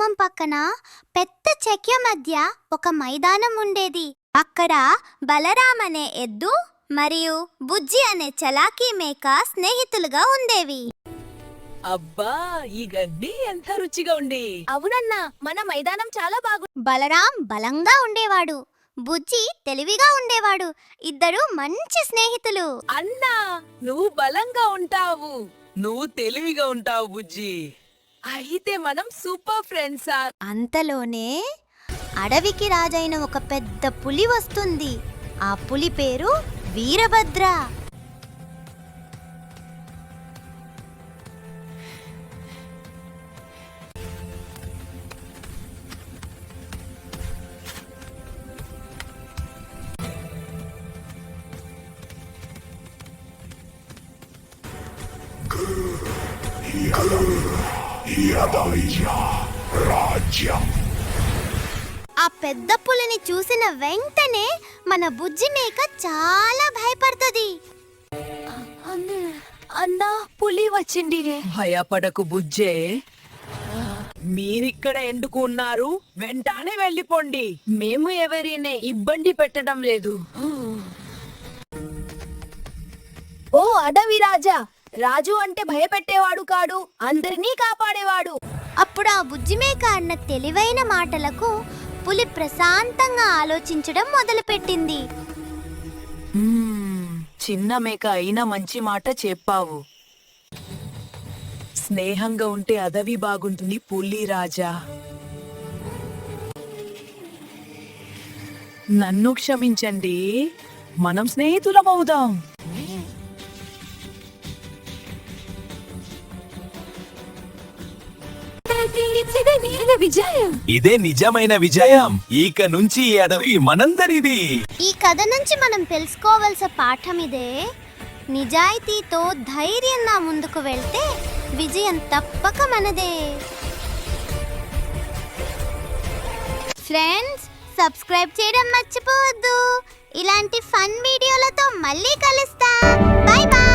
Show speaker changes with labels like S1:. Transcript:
S1: గ్రామం పక్కన పెద్ద చెట్ల మధ్య ఒక మైదానం ఉండేది. అక్కడ బలరాం అనే ఎద్దు మరియు బుజ్జి అనే చలాకీ మేక స్నేహితులుగా ఉండేవి.
S2: అబ్బా, ఈ గడ్డి ఎంత రుచిగా ఉంది.
S3: అవునన్నా, మన మైదానం చాలా
S1: బలరాం బలంగా ఉండేవాడు, బుజ్జి తెలివిగా ఉండేవాడు. ఇద్దరు మంచి స్నేహితులు.
S2: అన్నా, నువ్వు బలంగా ఉంటావు, నువ్వు తెలివిగా ఉంటావు బుజ్జి. అయితే మనం సూపర్ ఫ్రెండ్సా?
S1: అంతలోనే అడవికి రాజైన ఒక పెద్ద పులి వస్తుంది. ఆ పులి పేరు వీరభద్ర. ఆ పెద్ద పులిని చూసిన వెంటనే మన బుజ్జి మేక చాలా భయపడుతుంది.
S3: అన్నా, పులి వచ్చింది.
S2: భయపడకు బుజ్జే, మీరిక్కడ ఎందుకు ఉన్నారు? వెంటనే వెళ్ళిపోండి, మేము ఎవరిని ఇబ్బంది పెట్టడం లేదు.
S3: ఓ అడవి రాజా, రాజు అంటే భయపెట్టేవాడు కాడు, అందరినీ కాపాడేవాడు.
S1: అప్పుడు ఆ బుజ్జి మేక అన్న తెలివైన మాటలకు పులి ప్రశాంతంగా ఆలోచించడం మొదలుపెట్టింది.
S2: చిన్న మేక అయినా మంచి మాట చెప్పావు. స్నేహంగా ఉంటే అడవి బాగుంటుంది పులి రాజా. నన్ను క్షమించండి, మనం స్నేహితులం అవుదాం.
S4: ఇదే నిజమైన విజయం. ఇక నుంచి ఈ అడవి మనందరిది.
S1: ఈ కథ నుంచి మనం తెలుసుకోవాల్సిన పాఠం ఇదే: నిజాయితీతో ధైర్యంగా ముందుకు వెళ్తే విజయం తప్పక మనదే. ఫ్రెండ్స్, సబ్స్క్రైబ్ చేయడం మర్చిపోవద్దు. ఇలాంటి ఫన్ వీడియోలతో మళ్ళీ కలుస్తా. By by.